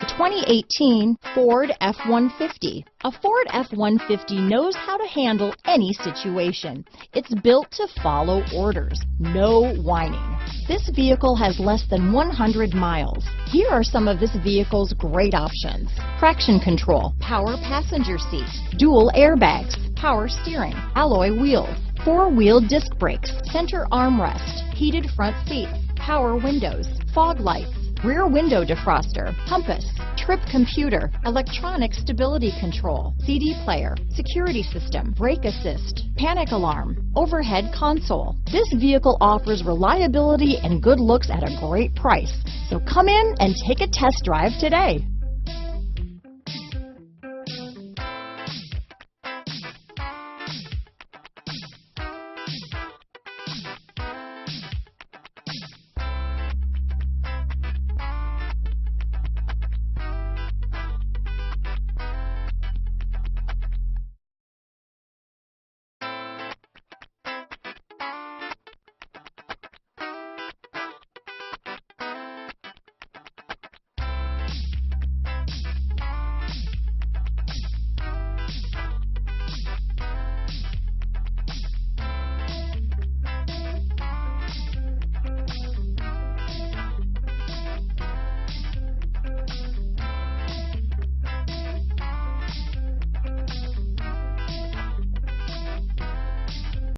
2018 Ford F-150. A Ford F-150 knows how to handle any situation. It's built to follow orders, no whining. This vehicle has less than 100 miles. Here are some of this vehicle's great options: traction control, power passenger seat, dual airbags, power steering, alloy wheels, four-wheel disc brakes, center armrest, heated front seats, power windows, fog lights, rear window defroster, compass, trip computer, electronic stability control, CD player, security system, brake assist, panic alarm, overhead console. This vehicle offers reliability and good looks at a great price. So come in and take a test drive today.